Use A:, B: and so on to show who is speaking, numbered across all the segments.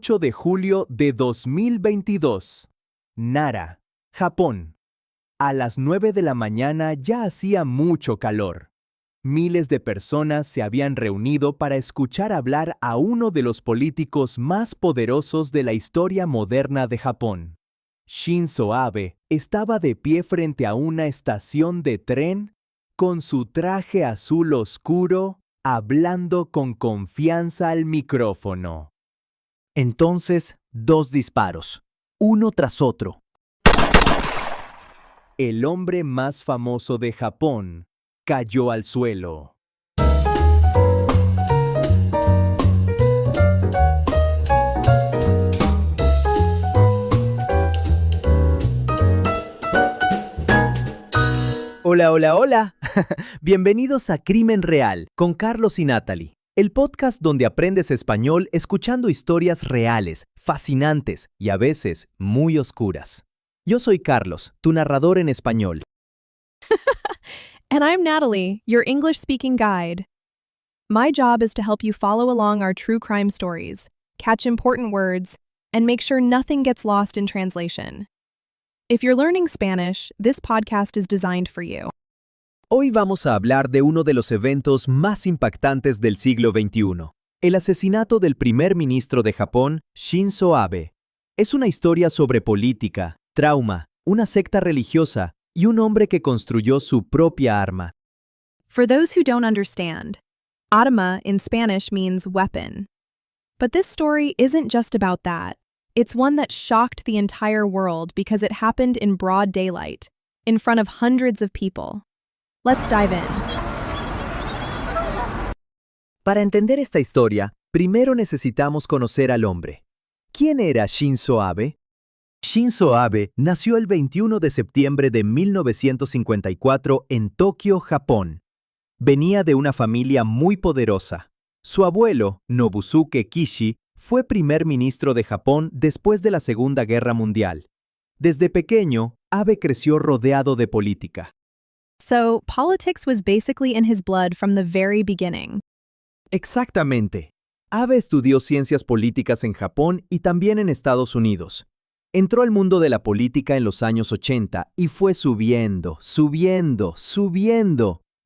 A: 8 de julio de 2022. Nara, Japón. A las 9 de la mañana ya hacía mucho calor. Miles de personas se habían reunido para escuchar hablar a uno de los políticos más poderosos de la historia moderna de Japón. Shinzo Abe estaba de pie frente a una estación de tren con su traje azul oscuro, hablando con confianza al micrófono.
B: Entonces, 2 disparos, uno tras otro.
A: El hombre más famoso de Japón cayó al suelo.
B: Hola, hola, hola. Bienvenidos a Crimen Real con Carlos y Natalie, el podcast donde aprendes español escuchando historias reales, fascinantes y a veces muy oscuras. Yo soy Carlos, tu narrador en español.
C: And I'm Natalie, your English-speaking guide. My job is to help you follow along our true crime stories, catch important words, and make sure nothing gets lost in translation. If you're learning Spanish, this podcast is designed for you.
B: Hoy vamos a hablar de uno de los eventos más impactantes del siglo XXI, el asesinato del primer ministro de Japón, Shinzo Abe. Es una historia sobre política, trauma, una secta religiosa y un hombre que construyó su propia arma.
C: For those who don't understand, arma in Spanish means weapon. But this story isn't just about that. It's one that shocked the entire world because it happened in broad daylight, in front of hundreds of people. Let's dive in.
B: Para entender esta historia, primero necesitamos conocer al hombre. ¿Quién era Shinzo Abe? Shinzo Abe nació el 21 de septiembre de 1954 en Tokio, Japón. Venía de una familia muy poderosa. Su abuelo, Nobusuke Kishi, fue primer ministro de Japón después de la Segunda Guerra Mundial. Desde pequeño, Abe creció rodeado de política.
C: So, politics was basically in his blood from the very beginning.
B: Exactamente. Abe estudió ciencias políticas en Japón y también en Estados Unidos. Entró al mundo de la política en los años 80 y fue subiendo,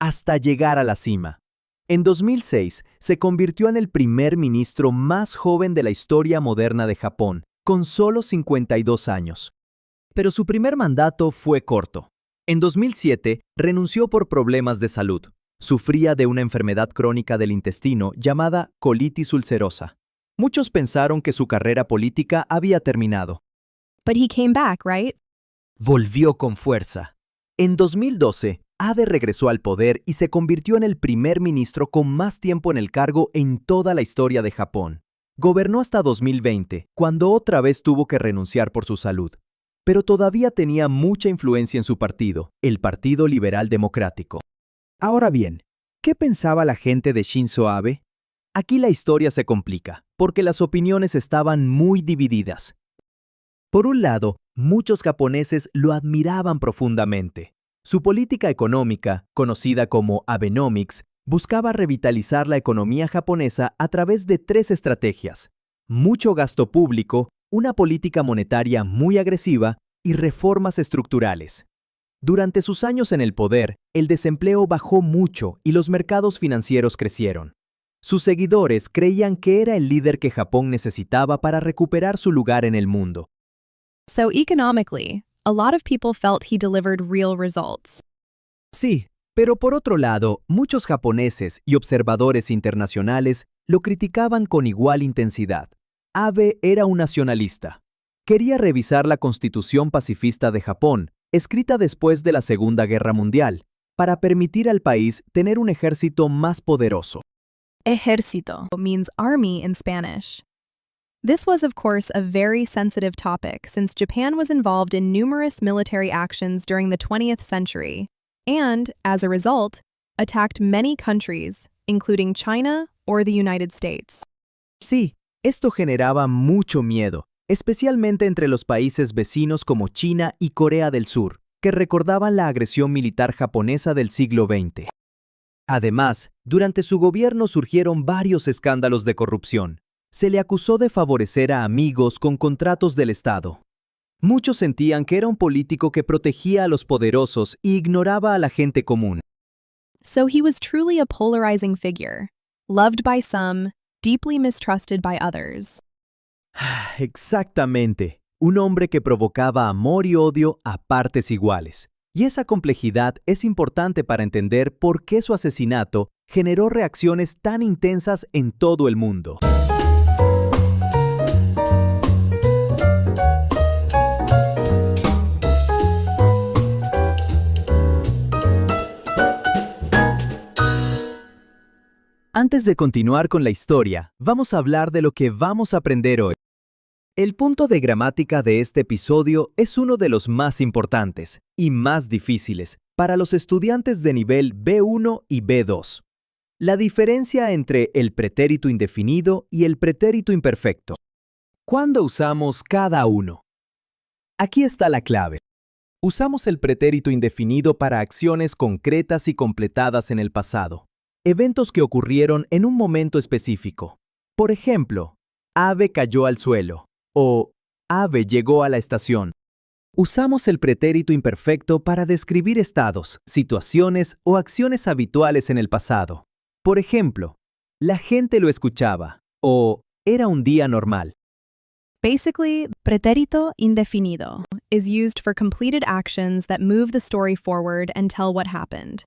B: hasta llegar a la cima. En 2006, se convirtió en el primer ministro más joven de la historia moderna de Japón, con solo 52 años. Pero su primer mandato fue corto. En 2007, renunció por problemas de salud. Sufría de una enfermedad crónica del intestino llamada colitis ulcerosa. Muchos pensaron que su carrera política había terminado.
C: But he came back, right?
B: Volvió con fuerza. En 2012, Abe regresó al poder y se convirtió en el primer ministro con más tiempo en el cargo en toda la historia de Japón. Gobernó hasta 2020, cuando otra vez tuvo que renunciar por su salud. Pero todavía tenía mucha influencia en su partido, el Partido Liberal Democrático. Ahora bien, ¿qué pensaba la gente de Shinzo Abe? Aquí la historia se complica, porque las opiniones estaban muy divididas. Por un lado, muchos japoneses lo admiraban profundamente. Su política económica, conocida como Abenomics, buscaba revitalizar la economía japonesa a través de 3 estrategias: mucho gasto público, una política monetaria muy agresiva y reformas estructurales. Durante sus años en el poder, el desempleo bajó mucho y los mercados financieros crecieron. Sus seguidores creían que era el líder que Japón necesitaba para recuperar su lugar en el mundo.
C: So economically, a lot of people felt he delivered real results.
B: Sí, pero por otro lado, muchos japoneses y observadores internacionales lo criticaban con igual intensidad. Abe era un nacionalista. Quería revisar la Constitución Pacifista de Japón, escrita después de la Segunda Guerra Mundial, para permitir al país tener un ejército más poderoso.
C: Ejército means army in Spanish. This was, of course, a very sensitive topic since Japan was involved in numerous military actions during the 20th century and, as a result, attacked many countries, including China or the United States.
B: Sí, esto generaba mucho miedo, especialmente entre los países vecinos como China y Corea del Sur, que recordaban la agresión militar japonesa del siglo XX. Además, durante su gobierno surgieron varios escándalos de corrupción. Se le acusó de favorecer a amigos con contratos del Estado. Muchos sentían que era un político que protegía a los poderosos y ignoraba a la gente común.
C: So he was truly a polarizing figure, loved by some, deeply mistrusted by others.
B: Exactamente, un hombre que provocaba amor y odio a partes iguales. Y esa complejidad es importante para entender por qué su asesinato generó reacciones tan intensas en todo el mundo. Antes de continuar con la historia, vamos a hablar de lo que vamos a aprender hoy. El punto de gramática de este episodio es uno de los más importantes y más difíciles para los estudiantes de nivel B1 y B2. La diferencia entre el pretérito indefinido y el pretérito imperfecto. ¿Cuándo usamos cada uno? Aquí está la clave. Usamos el pretérito indefinido para acciones concretas y completadas en el pasado. Eventos que ocurrieron en un momento específico. Por ejemplo, ave cayó al suelo o ave llegó a la estación. Usamos el pretérito imperfecto para describir estados, situaciones o acciones habituales en el pasado. Por ejemplo, la gente lo escuchaba o era un día normal.
C: Basically, pretérito indefinido is used for completed actions that move the story forward and tell what happened,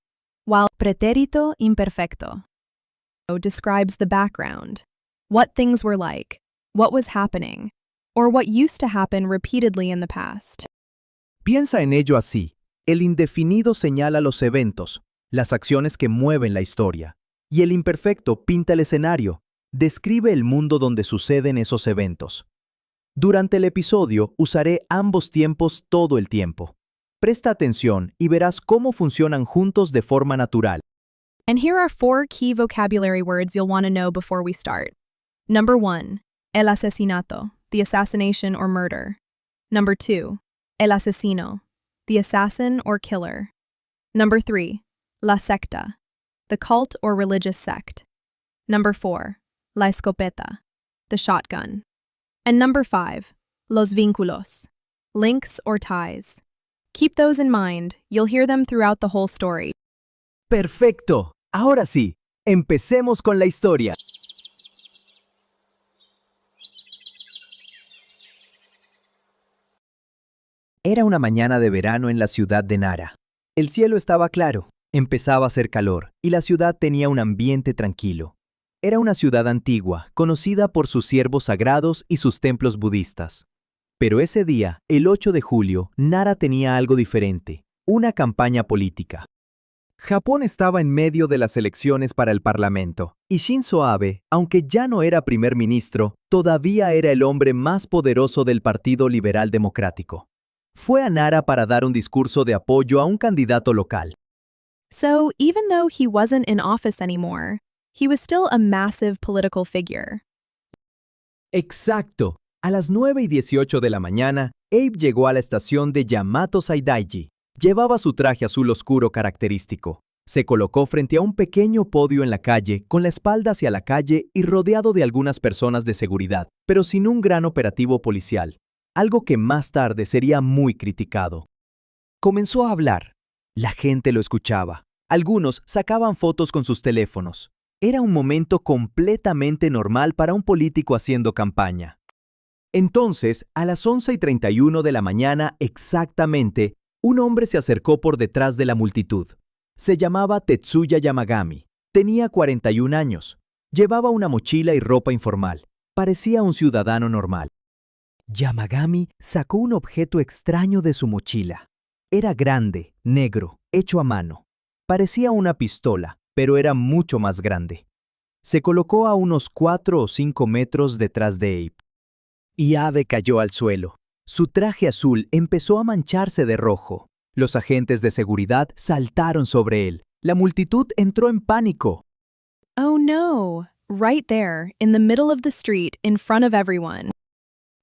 C: while pretérito imperfecto describes the background, what things were like, what was happening, or what used to happen repeatedly in the past.
B: Piensa en ello así. El indefinido señala los eventos, las acciones que mueven la historia, y el imperfecto pinta el escenario, describe el mundo donde suceden esos eventos. Durante el episodio usaré ambos tiempos todo el tiempo. Presta atención y verás cómo funcionan juntos de forma natural.
C: And here are 4 key vocabulary words you'll want to know before we start. Number 1, el asesinato, the assassination or murder. Number 2, el asesino, the assassin or killer. Number 3, la secta, the cult or religious sect. Number 4, la escopeta, the shotgun. And number 5, los vínculos, links or ties. Keep those in mind, you'll hear them throughout the whole story.
B: ¡Perfecto! Ahora sí, empecemos con la historia. Era una mañana de verano en la ciudad de Nara. El cielo estaba claro, empezaba a hacer calor y la ciudad tenía un ambiente tranquilo. Era una ciudad antigua, conocida por sus ciervos sagrados y sus templos budistas. Pero ese día, el 8 de julio, Nara tenía algo diferente, una campaña política. Japón estaba en medio de las elecciones para el Parlamento, y Shinzo Abe, aunque ya no era primer ministro, todavía era el hombre más poderoso del Partido Liberal Democrático. Fue a Nara para dar un discurso de apoyo a un candidato local.
C: So, even though he wasn't in office anymore, he was still a massive political figure.
B: Exacto. A las 9:18 de la mañana, Abe llegó a la estación de Yamato Saidaiji. Llevaba su traje azul oscuro característico. Se colocó frente a un pequeño podio en la calle, con la espalda hacia la calle y rodeado de algunas personas de seguridad, pero sin un gran operativo policial, algo que más tarde sería muy criticado. Comenzó a hablar. La gente lo escuchaba. Algunos sacaban fotos con sus teléfonos. Era un momento completamente normal para un político haciendo campaña. Entonces, a las 11:31 de la mañana exactamente, un hombre se acercó por detrás de la multitud. Se llamaba Tetsuya Yamagami. Tenía 41 años. Llevaba una mochila y ropa informal. Parecía un ciudadano normal. Yamagami sacó un objeto extraño de su mochila. Era grande, negro, hecho a mano. Parecía una pistola, pero era mucho más grande. Se colocó a unos 4 o 5 metros detrás de Abe. Y Abe cayó al suelo. Su traje azul empezó a mancharse de rojo. Los agentes de seguridad saltaron sobre él. La multitud entró en pánico.
C: Oh no! Right there, in the middle of the street, in front of everyone.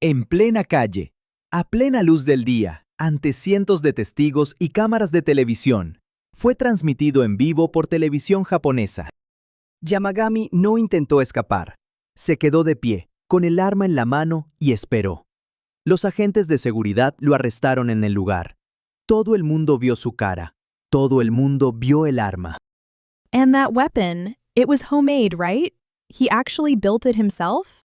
B: En plena calle, a plena luz del día, ante cientos de testigos y cámaras de televisión. Fue transmitido en vivo por televisión japonesa. Yamagami no intentó escapar. Se quedó de pie, con el arma en la mano, y esperó. Los agentes de seguridad lo arrestaron en el lugar. Todo el mundo vio su cara. Todo el mundo vio el arma.
C: And that weapon, it was homemade, right? He actually built it himself?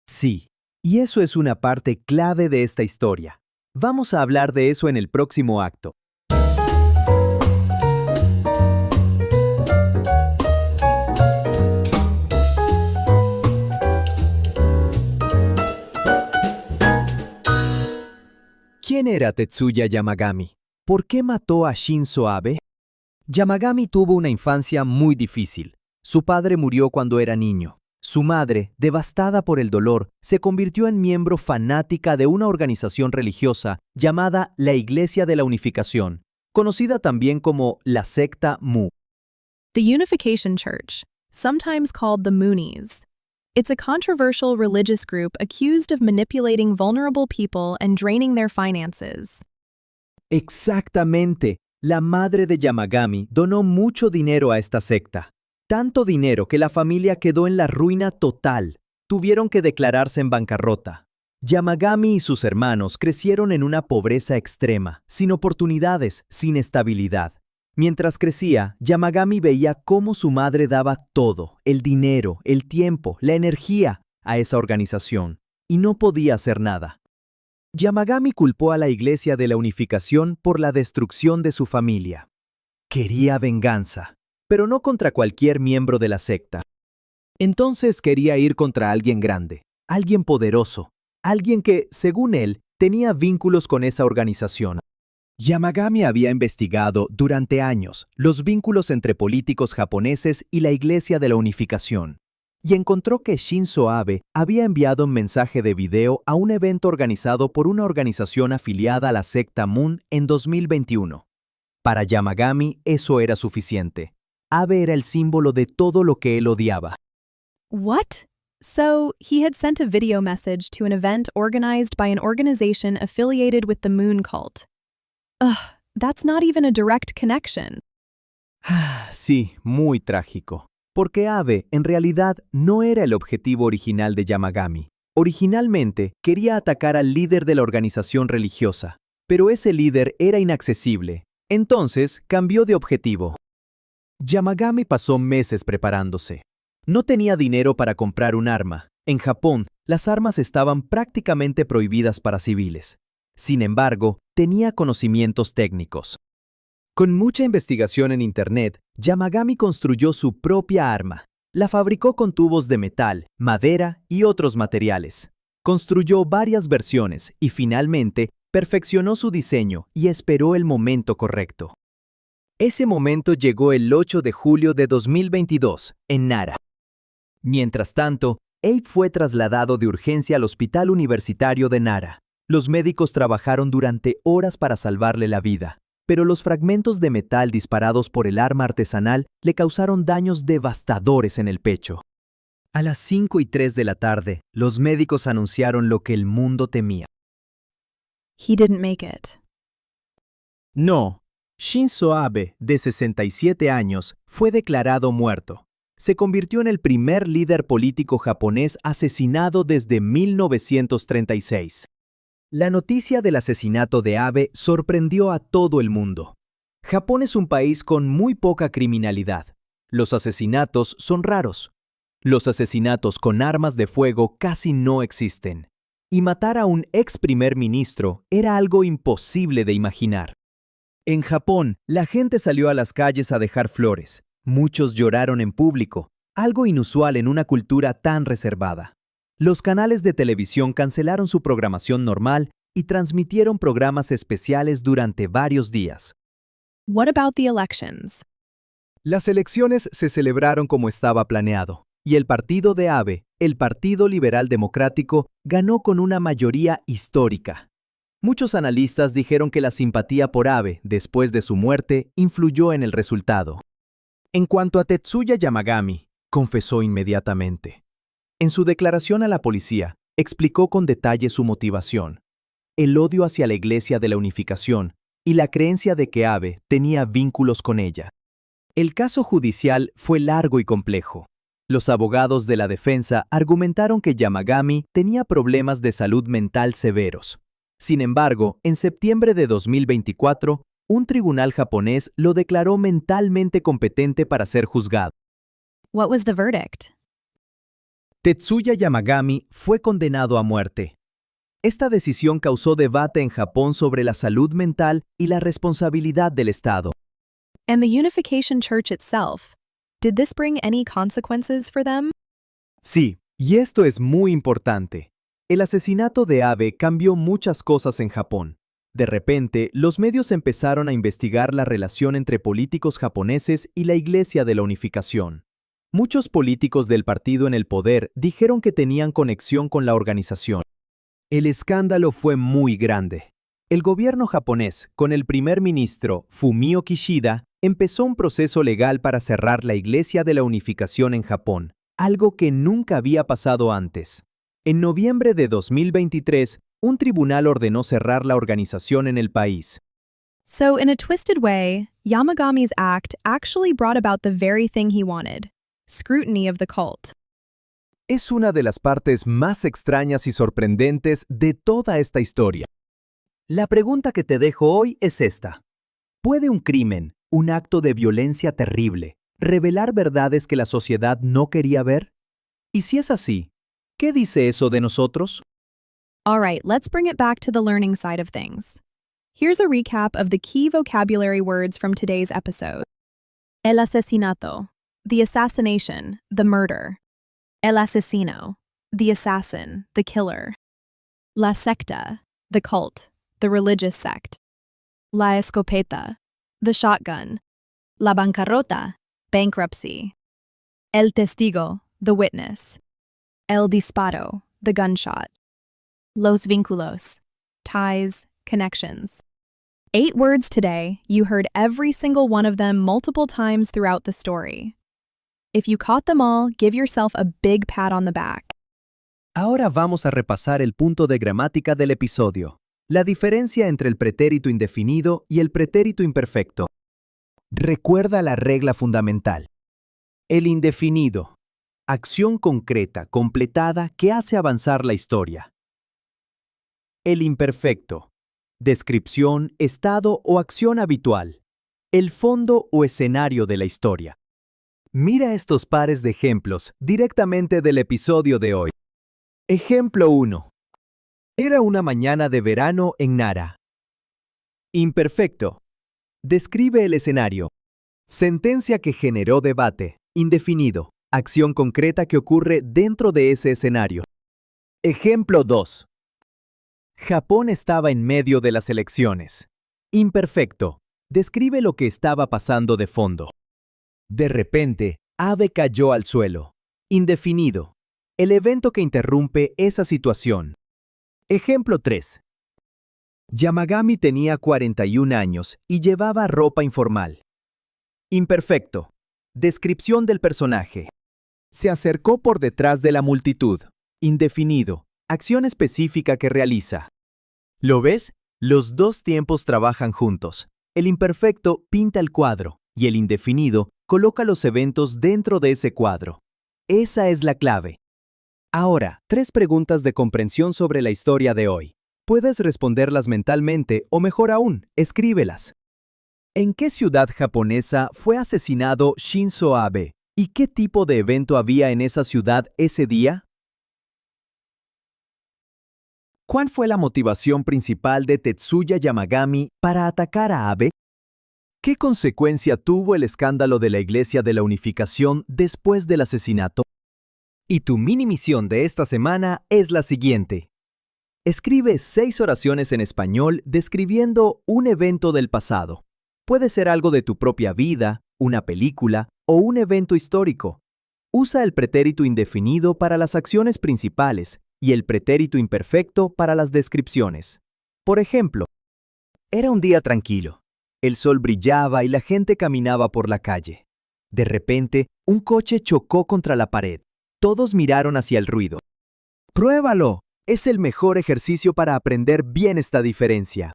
B: Sí, y eso es una parte clave de esta historia. Vamos a hablar de eso en el próximo acto. ¿Quién era Tetsuya Yamagami? ¿Por qué mató a Shinzo Abe? Yamagami tuvo una infancia muy difícil. Su padre murió cuando era niño. Su madre, devastada por el dolor, se convirtió en miembro fanática de una organización religiosa llamada la Iglesia de la Unificación, conocida también como la secta Mu.
C: The Unification Church, sometimes called the Moonies. It's a controversial religious group accused of manipulating vulnerable people and draining their finances.
B: Exactamente. La madre de Yamagami donó mucho dinero a esta secta. Tanto dinero que la familia quedó en la ruina total. Tuvieron que declararse en bancarrota. Yamagami y sus hermanos crecieron en una pobreza extrema, sin oportunidades, sin estabilidad. Mientras crecía, Yamagami veía cómo su madre daba todo, el dinero, el tiempo, la energía, a esa organización, y no podía hacer nada. Yamagami culpó a la Iglesia de la Unificación por la destrucción de su familia. Quería venganza, pero no contra cualquier miembro de la secta. Entonces quería ir contra alguien grande, alguien poderoso, alguien que, según él, tenía vínculos con esa organización. Yamagami había investigado durante años los vínculos entre políticos japoneses y la Iglesia de la Unificación, y encontró que Shinzo Abe había enviado un mensaje de video a un evento organizado por una organización afiliada a la secta Moon en 2021. Para Yamagami eso era suficiente. Abe era el símbolo de todo lo que él odiaba.
C: What? So, he had sent a video message to an event organized by an organization affiliated with the Moon cult. Ugh, that's not even a direct connection.
B: Sí, muy trágico. Porque Abe, en realidad, no era el objetivo original de Yamagami. Originalmente, quería atacar al líder de la organización religiosa, pero ese líder era inaccesible. Entonces, cambió de objetivo. Yamagami pasó meses preparándose. No tenía dinero para comprar un arma. En Japón, las armas estaban prácticamente prohibidas para civiles. Sin embargo, tenía conocimientos técnicos. Con mucha investigación en Internet, Yamagami construyó su propia arma. La fabricó con tubos de metal, madera y otros materiales. Construyó varias versiones y finalmente perfeccionó su diseño y esperó el momento correcto. Ese momento llegó el 8 de julio de 2022, en Nara. Mientras tanto, Abe fue trasladado de urgencia al Hospital Universitario de Nara. Los médicos trabajaron durante horas para salvarle la vida, pero los fragmentos de metal disparados por el arma artesanal le causaron daños devastadores en el pecho. A las 5:03 de la tarde, los médicos anunciaron lo que el mundo temía.
C: He didn't make it.
B: No, Shinzo Abe, de 67 años, fue declarado muerto. Se convirtió en el primer líder político japonés asesinado desde 1936. La noticia del asesinato de Abe sorprendió a todo el mundo. Japón es un país con muy poca criminalidad. Los asesinatos son raros. Los asesinatos con armas de fuego casi no existen. Y matar a un ex primer ministro era algo imposible de imaginar. En Japón, la gente salió a las calles a dejar flores. Muchos lloraron en público, algo inusual en una cultura tan reservada. Los canales de televisión cancelaron su programación normal y transmitieron programas especiales durante varios días.
C: What about the elections?
B: Las elecciones se celebraron como estaba planeado, y el partido de Abe, el Partido Liberal Democrático, ganó con una mayoría histórica. Muchos analistas dijeron que la simpatía por Abe, después de su muerte, influyó en el resultado. En cuanto a Tetsuya Yamagami, confesó inmediatamente. En su declaración a la policía, explicó con detalle su motivación, el odio hacia la Iglesia de la Unificación y la creencia de que Abe tenía vínculos con ella. El caso judicial fue largo y complejo. Los abogados de la defensa argumentaron que Yamagami tenía problemas de salud mental severos. Sin embargo, en septiembre de 2024, un tribunal japonés lo declaró mentalmente competente para ser juzgado.
C: What was the verdict?
B: Tetsuya Yamagami fue condenado a muerte. Esta decisión causó debate en Japón sobre la salud mental y la responsabilidad del Estado.
C: And the Unification Church itself. Did this bring any consequences for them?
B: Sí, y esto es muy importante. El asesinato de Abe cambió muchas cosas en Japón. De repente, los medios empezaron a investigar la relación entre políticos japoneses y la Iglesia de la Unificación. Muchos políticos del partido en el poder dijeron que tenían conexión con la organización. El escándalo fue muy grande. El gobierno japonés, con el primer ministro Fumio Kishida, empezó un proceso legal para cerrar la Iglesia de la Unificación en Japón, algo que nunca había pasado antes. En noviembre de 2023, un tribunal ordenó cerrar la organización en el país.
C: So, in a twisted way, Yamagami's act actually brought about the very thing he wanted: scrutiny of the cult.
B: Es una de las partes más extrañas y sorprendentes de toda esta historia. La pregunta que te dejo hoy es esta. ¿Puede un crimen, un acto de violencia terrible, revelar verdades que la sociedad no quería ver? Y si es así, ¿qué dice eso de nosotros?
C: All right, let's bring it back to the learning side of things. Here's a recap of the key vocabulary words from today's episode. El asesinato, the assassination, the murder. El asesino, the assassin, the killer. La secta, the cult, the religious sect. La escopeta, the shotgun. La bancarrota, bankruptcy. El testigo, the witness. El disparo, the gunshot. Los vínculos, ties, connections. 8 words today, you heard every single one of them multiple times throughout the story. If you caught them all, give yourself a big pat on the back.
B: Ahora vamos a repasar el punto de gramática del episodio. La diferencia entre el pretérito indefinido y el pretérito imperfecto. Recuerda la regla fundamental. El indefinido. Acción concreta, completada, que hace avanzar la historia. El imperfecto. Descripción, estado o acción habitual. El fondo o escenario de la historia. Mira estos pares de ejemplos directamente del episodio de hoy. Ejemplo 1. Era una mañana de verano en Nara. Imperfecto. Describe el escenario. Sentencia que generó debate. Indefinido. Acción concreta que ocurre dentro de ese escenario. Ejemplo 2. Japón estaba en medio de las elecciones. Imperfecto. Describe lo que estaba pasando de fondo. De repente, Abe cayó al suelo. Indefinido. El evento que interrumpe esa situación. Ejemplo 3. Yamagami tenía 41 años y llevaba ropa informal. Imperfecto. Descripción del personaje. Se acercó por detrás de la multitud. Indefinido. Acción específica que realiza. ¿Lo ves? Los dos tiempos trabajan juntos. El imperfecto pinta el cuadro y el indefinido coloca los eventos dentro de ese cuadro. Esa es la clave. Ahora, 3 preguntas de comprensión sobre la historia de hoy. Puedes responderlas mentalmente o mejor aún, escríbelas. ¿En qué ciudad japonesa fue asesinado Shinzo Abe? ¿Y qué tipo de evento había en esa ciudad ese día? ¿Cuál fue la motivación principal de Tetsuya Yamagami para atacar a Abe? ¿Qué consecuencia tuvo el escándalo de la Iglesia de la Unificación después del asesinato? Y tu mini misión de esta semana es la siguiente. Escribe 6 oraciones en español describiendo un evento del pasado. Puede ser algo de tu propia vida, una película o un evento histórico. Usa el pretérito indefinido para las acciones principales y el pretérito imperfecto para las descripciones. Por ejemplo, era un día tranquilo. El sol brillaba y la gente caminaba por la calle. De repente, un coche chocó contra la pared. Todos miraron hacia el ruido. ¡Pruébalo! Es el mejor ejercicio para aprender bien esta diferencia.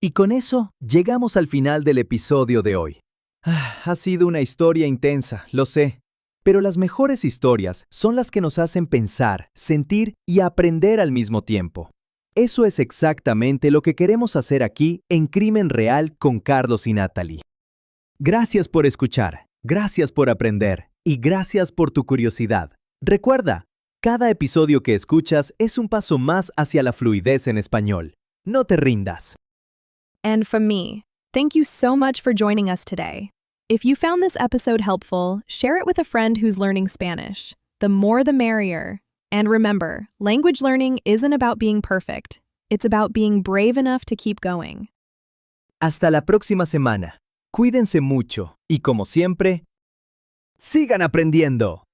B: Y con eso, llegamos al final del episodio de hoy. Ha sido una historia intensa, lo sé. Pero las mejores historias son las que nos hacen pensar, sentir y aprender al mismo tiempo. Eso es exactamente lo que queremos hacer aquí en Crimen Real con Carlos y Natalie. Gracias por escuchar, gracias por aprender y gracias por tu curiosidad. Recuerda, cada episodio que escuchas es un paso más hacia la fluidez en español. No te rindas.
C: And from me, thank you so much for joining us today. If you found this episode helpful, share it with a friend who's learning Spanish. The more the merrier. And remember, language learning isn't about being perfect. It's about being brave enough to keep going.
B: Hasta la próxima semana. Cuídense mucho y como siempre, sigan aprendiendo.